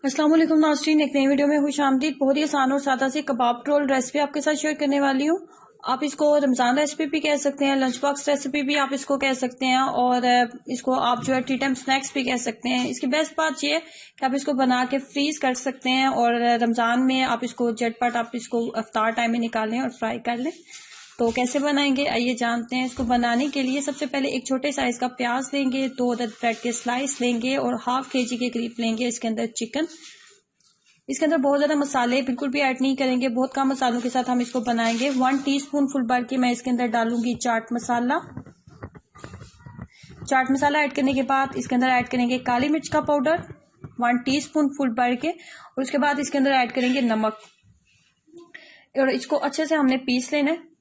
अस्सलाम वालेकुम नाज़रीन, एक नई वीडियो में खुशामदीद। बहुत ही आसान और सादा सी कबाब रोल रेसिपी आपके साथ शेयर करने वाली हूँ। आप इसको रमज़ान रेसिपी भी कह सकते हैं, लंच बॉक्स रेसिपी भी आप इसको कह सकते हैं, और इसको आप जो है टी टाइम स्नैक्स भी कह सकते हैं। इसकी बेस्ट बात ये है कि आप इसको बना के फ्रीज कर सकते हैं, और रमज़ान में आप इसको झटपट आप इसको इफ्तार टाइम में निकालें और फ्राई कर लें। तो कैसे बनाएंगे आइए जानते हैं। इसको बनाने के लिए सबसे पहले एक छोटे साइज का प्याज लेंगे, 2 अदद ब्रेड के स्लाइस लेंगे और हाफ केजी के करीब लेंगे इसके अंदर चिकन। इसके अंदर बहुत ज्यादा मसाले बिल्कुल भी ऐड नहीं करेंगे, बहुत कम मसालों के साथ हम इसको बनाएंगे। 1 टीस्पून फुल भर के मैं इसके अंदर डालूंगी चाट मसाला। चाट मसाला ऐड करने के बाद इसके अंदर ऐड करेंगे काली मिर्च का पाउडर 1 टीस्पून फुल भर के, और उसके बाद इसके अंदर ऐड करेंगे नमक, और इसको अच्छे से हमने पीस लेना है।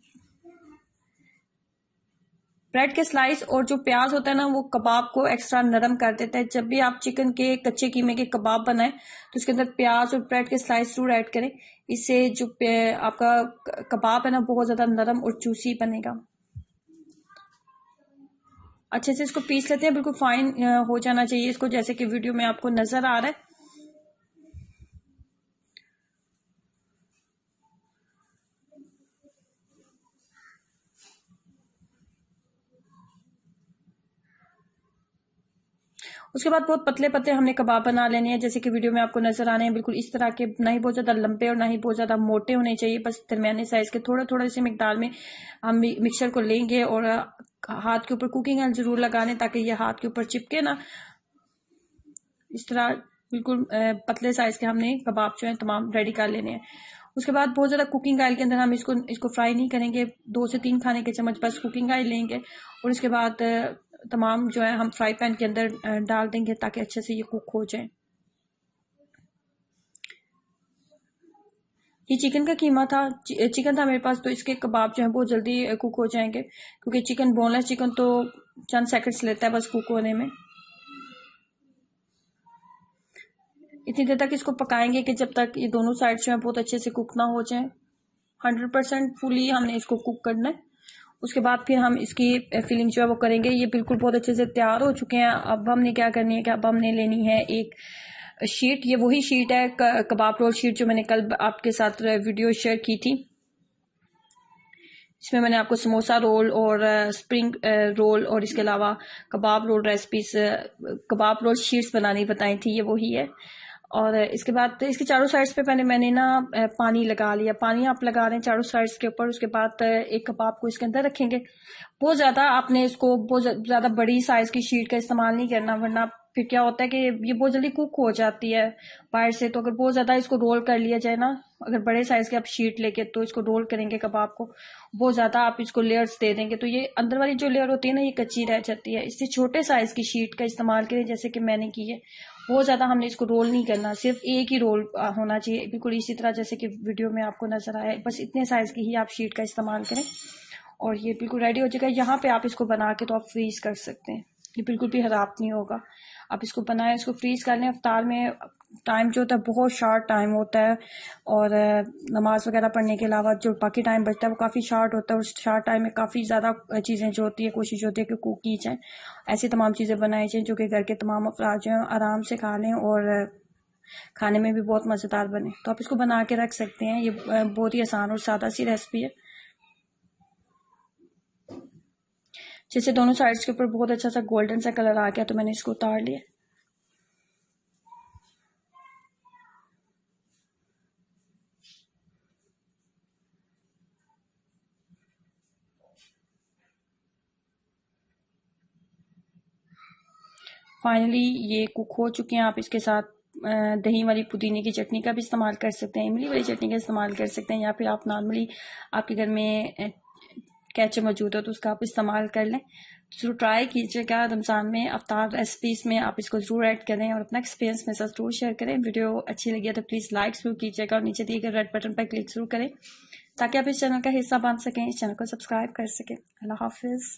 ब्रेड के स्लाइस और जो प्याज होता है ना, वो कबाब को एक्स्ट्रा नरम कर देता है। जब भी आप चिकन के कच्चे कीमे के कबाब बनाएं तो इसके अंदर प्याज और ब्रेड के स्लाइस जरूर ऐड करें। इससे जो आपका कबाब है ना, बहुत ज्यादा नरम और जूसी बनेगा। अच्छे से इसको पीस लेते हैं, बिल्कुल फाइन हो जाना चाहिए इसको, जैसे कि वीडियो में आपको नजर आ रहा है। उसके बाद बहुत पतले पतले हमने कबाब बना लेने हैं, जैसे कि वीडियो में आपको नजर आ रहे हैं, बिल्कुल इस तरह के। ना ही बहुत ज्यादा लंबे और ना ही बहुत ज्यादा मोटे होने चाहिए, बस दरमियाने साइज के। थोड़ा थोड़ा इसी मिकदार में हम मिक्सचर को लेंगे और हाथ के ऊपर कुकिंग ऑयल जरूर लगा लें ताकि ये हाथ के ऊपर चिपके ना। इस तरह बिल्कुल पतले साइज के हमने कबाब जो है तमाम रेडी कर लेने हैं। उसके बाद बहुत ज्यादा कुकिंग ऑयल के अंदर हम इसको फ्राई नहीं करेंगे। 2 से 3 खाने के चम्मच बस कुकिंग ऑयल लेंगे, और उसके बाद तमाम जो है हम फ्राई पैन के अंदर डाल देंगे ताकि अच्छे से ये कुक हो जाए। ये चिकन का कीमा था, चिकन था मेरे पास, तो इसके कबाब जो है बहुत जल्दी कुक हो जाएंगे, क्योंकि चिकन बोनलेस चिकन तो चंद सेकंड्स लेता है बस कुक होने में। इतनी देर तक इसको पकाएंगे कि जब तक ये दोनों साइड जो है बहुत अच्छे से कुक ना हो जाए। 100% फुली हमने इसको कुक करना है। उसके बाद फिर हम इसकी फिलिंग जो है वो करेंगे। ये बिल्कुल बहुत अच्छे से तैयार हो चुके हैं। अब हमने क्या करनी है कि अब हमने लेनी है एक शीट। ये वही शीट है कबाब रोल शीट जो मैंने कल आपके साथ वीडियो शेयर की थी। इसमें मैंने आपको समोसा रोल और स्प्रिंग रोल और इसके अलावा कबाब रोल रेसिपीज, कबाब रोल शीट्स बनानी बताई थी, ये वही है। और इसके बाद इसके चारों साइड्स पे पहले मैंने ना पानी लगा लिया। पानी आप लगा रहे हैं चारों साइड्स के ऊपर। उसके बाद एक कबाब को इसके अंदर रखेंगे। बहुत ज्यादा आपने इसको बहुत ज्यादा बड़ी साइज की शीट का इस्तेमाल नहीं करना, वरना फिर क्या होता है कि ये बहुत जल्दी कुक हो जाती है बाहर से। तो अगर बहुत ज्यादा इसको रोल कर लिया जाए ना, अगर बड़े साइज के आप शीट लेके तो इसको रोल करेंगे कबाब को, बहुत ज्यादा आप इसको लेयर्स दे देंगे तो ये अंदर वाली जो लेयर होती है ना, ये कच्ची रह जाती है। इससे छोटे साइज की शीट का इस्तेमाल करें जैसे कि मैंने की है। बहुत ज्यादा हमने इसको रोल नहीं करना, सिर्फ एक ही रोल होना चाहिए, बिल्कुल इसी तरह जैसे कि वीडियो में आपको नजर आया। बस इतने साइज की ही आप शीट का इस्तेमाल करें और ये बिल्कुल रेडी हो जाएगा। यहाँ पे आप इसको बना के तो आप फ्रीज कर सकते हैं, ये बिल्कुल भी खराब नहीं होगा। आप इसको बनाएं, इसको फ्रीज कर लें। इफ्तार में टाइम जो होता है बहुत शॉर्ट टाइम होता है, और नमाज वगैरह पढ़ने के अलावा जो बाकी टाइम बचता है वो काफ़ी शॉर्ट होता है। उस शॉर्ट टाइम में काफ़ी ज़्यादा चीज़ें जो होती है, कोशिश होती है कि कुक की जाए, ऐसी तमाम चीज़ें बनाई जाए जो कि घर के तमाम अफराद जो हैं आराम से खा लें और खाने में भी बहुत मज़ेदार बने। तो आप इसको बना के रख सकते हैं। ये बहुत ही आसान और सादा सी रेसिपी है। जैसे दोनों साइड्स के ऊपर बहुत अच्छा सा गोल्डन सा कलर आ गया तो मैंने इसको उतार लिया। फाइनली ये कुक हो चुके हैं। आप इसके साथ दही वाली पुदीने की चटनी का भी इस्तेमाल कर सकते हैं, इमली वाली चटनी का इस्तेमाल कर सकते हैं, या फिर आप नॉर्मली आपके घर में केचप मौजूद हो तो उसका आप इस्तेमाल कर लें। जरूर ट्राई कीजिएगा। रमज़ान में अफ्तार रेसिपीज़ में आप इसको जरूर ऐड करें और अपना एक्सपीरियंस मेरे साथ जरूर शेयर करें। वीडियो अच्छी लगी है तो प्लीज़ लाइक जरूर कीजिएगा और नीचे दिए गए रेड बटन पर क्लिक जरूर करें ताकि आप इस चैनल का हिस्सा बन सकें, इस चैनल को सब्सक्राइब कर सकें। अल्लाह हाफिज़।